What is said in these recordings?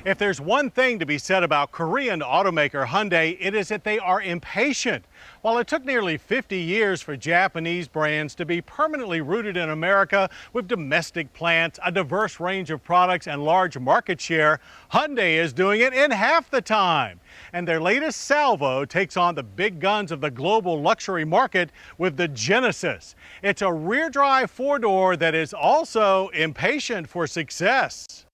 If there's one thing to be said about Korean automaker Hyundai, it is that they are impatient. While it took nearly 50 years for Japanese brands to be permanently rooted in America with domestic plants, a diverse range of products, and large market share, Hyundai is doing it in half the time. And their latest salvo takes on the big guns of the global luxury market with the Genesis. It's a rear-drive four-door that is also impatient for success.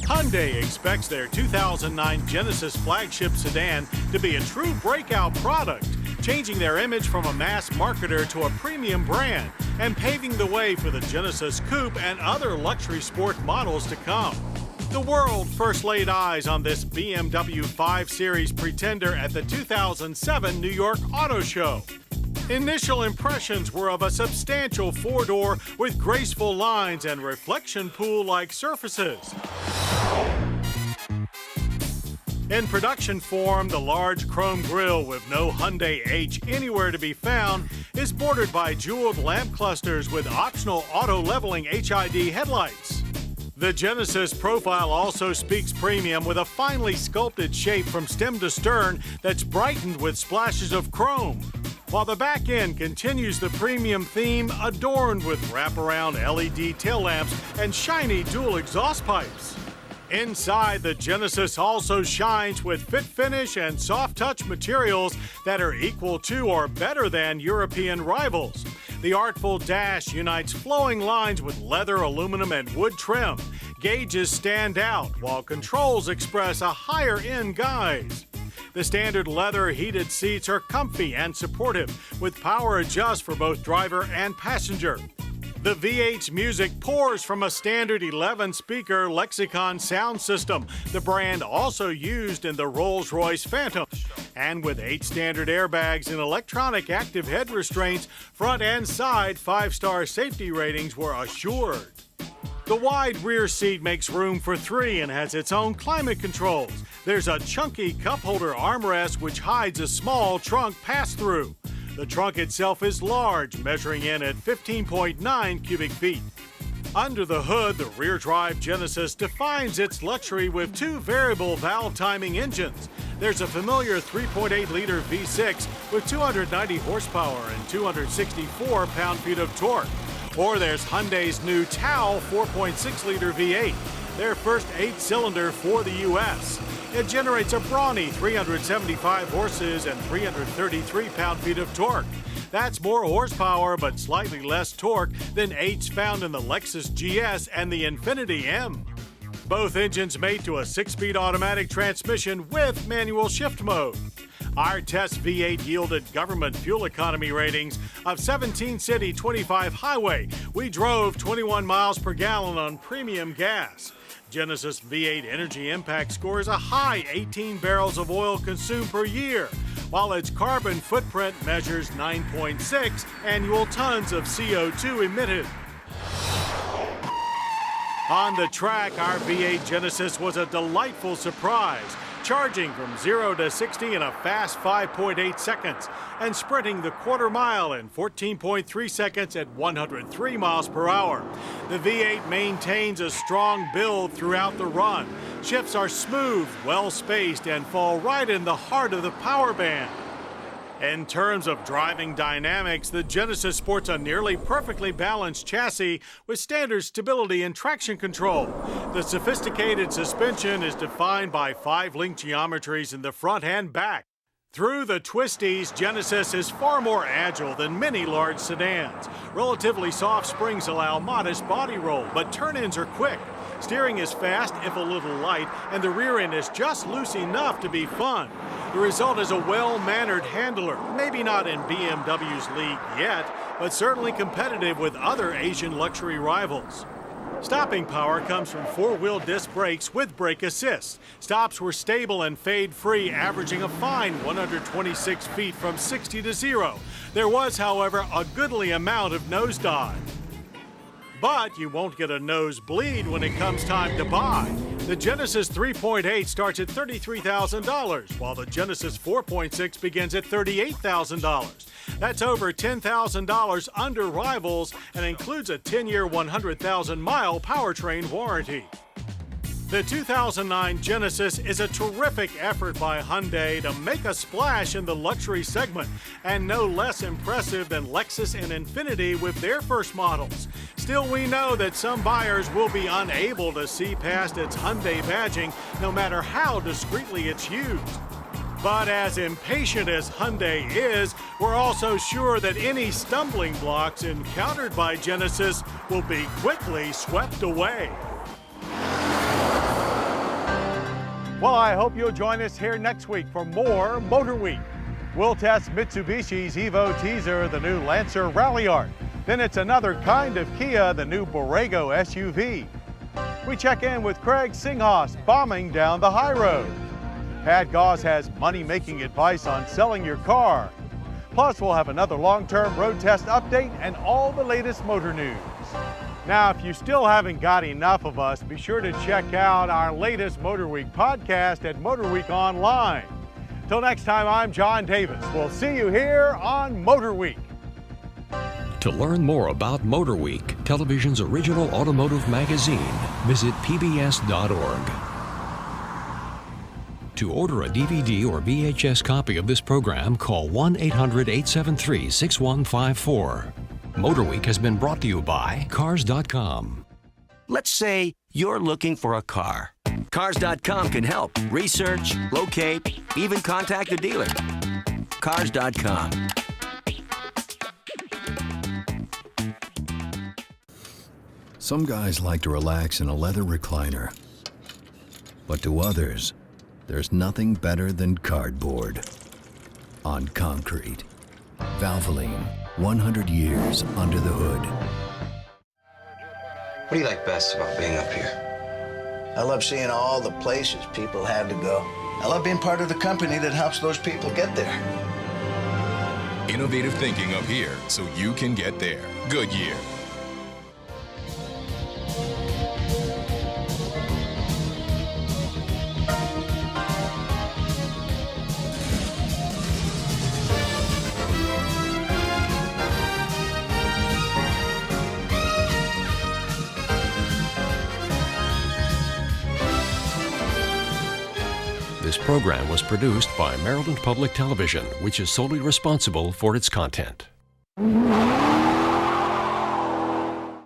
Hyundai expects their 2009 Genesis flagship sedan to be a true breakout product, changing their image from a mass marketer to a premium brand and paving the way for the Genesis Coupe and other luxury sport models to come. The world first laid eyes on this BMW 5 Series pretender at the 2007 New York Auto Show. Initial impressions were of a substantial four-door with graceful lines and reflection pool-like surfaces. In production form, the large chrome grille with no Hyundai H anywhere to be found is bordered by jeweled lamp clusters with optional auto-leveling HID headlights. The Genesis profile also speaks premium with a finely sculpted shape from stem to stern that's brightened with splashes of chrome, while the back end continues the premium theme adorned with wraparound LED tail lamps and shiny dual exhaust pipes. Inside, the Genesis also shines with fit finish and soft touch materials that are equal to or better than European rivals. The artful dash unites flowing lines with leather, aluminum, and wood trim. Gauges stand out, while controls express a higher-end guise. The standard leather heated seats are comfy and supportive, with power adjust for both driver and passenger. The V8's music pours from a standard 11-speaker Lexicon sound system, the brand also used in the Rolls-Royce Phantom. And with 8 standard airbags and electronic active head restraints, front and side 5-star safety ratings were assured. The wide rear seat makes room for 3 and has its own climate controls. There's a chunky cup holder armrest which hides a small trunk pass-through. The trunk itself is large, measuring in at 15.9 cubic feet. Under the hood, the rear-drive Genesis defines its luxury with 2 variable valve timing engines. There's a familiar 3.8-liter V6 with 290 horsepower and 264 pound-feet of torque. Or there's Hyundai's new Tao 4.6-liter V8, their first 8-cylinder for the U.S. It generates a brawny 375 horses and 333 pound-feet of torque. That's more horsepower but slightly less torque than 8s found in the Lexus GS and the Infiniti M. Both engines mate to a 6-speed automatic transmission with manual shift mode. Our test V8 yielded government fuel economy ratings of 17 city, 25 highway. We drove 21 miles per gallon on premium gas. Genesis V8 Energy Impact scores a high 18 barrels of oil consumed per year, while its carbon footprint measures 9.6 annual tons of CO2 emitted. On the track, our V8 Genesis was a delightful surprise, charging from 0 to 60 in a fast 5.8 seconds and sprinting the quarter mile in 14.3 seconds at 103 miles per hour. The V8 maintains a strong build throughout the run. Shifts are smooth, well-spaced, and fall right in the heart of the power band. In terms of driving dynamics, the Genesis sports a nearly perfectly balanced chassis with standard stability and traction control. The sophisticated suspension is defined by 5 link geometries in the front and back. Through the twisties, Genesis is far more agile than many large sedans. Relatively soft springs allow modest body roll, but turn-ins are quick. Steering is fast, if a little light, and the rear end is just loose enough to be fun. The result is a well-mannered handler, maybe not in BMW's league yet, but certainly competitive with other Asian luxury rivals. Stopping power comes from 4-wheel disc brakes with brake assist. Stops were stable and fade-free, averaging a fine 126 feet from 60 to 0. There was, however, a goodly amount of nosedive. But you won't get a nosebleed when it comes time to buy. The Genesis 3.8 starts at $33,000, while the Genesis 4.6 begins at $38,000. That's over $10,000 under rivals and includes a 10-year, 100,000-mile powertrain warranty. The 2009 Genesis is a terrific effort by Hyundai to make a splash in the luxury segment, and no less impressive than Lexus and Infiniti with their first models. Still, we know that some buyers will be unable to see past its Hyundai badging, no matter how discreetly it's used. But as impatient as Hyundai is, we're also sure that any stumbling blocks encountered by Genesis will be quickly swept away. Well, I hope you'll join us here next week for more Motorweek. We'll test Mitsubishi's Evo Teaser, the new Lancer Rally Art. Then it's another kind of Kia, the new Borrego SUV. We check in with Craig Singhas bombing down the high road. Pat Goss has money-making advice on selling your car. Plus, we'll have another long-term road test update and all the latest motor news. Now, if you still haven't got enough of us, be sure to check out our latest Motorweek podcast at Motorweek Online. Till next time, I'm John Davis. We'll see you here on Motorweek. To learn more about Motorweek, television's original automotive magazine, visit pbs.org. To order a DVD or VHS copy of this program, call 1-800-873-6154. Motorweek has been brought to you by Cars.com. Let's say you're looking for a car. Cars.com can help. Research, locate, even contact a dealer. Cars.com. Some guys like to relax in a leather recliner. But to others, there's nothing better than cardboard on concrete. Valvoline, 100 years under the hood. What do you like best about being up here? I love seeing all the places people had to go. I love being part of the company that helps those people get there. Innovative thinking up here so you can get there. Goodyear. This program was produced by Maryland Public Television, which is solely responsible for its content.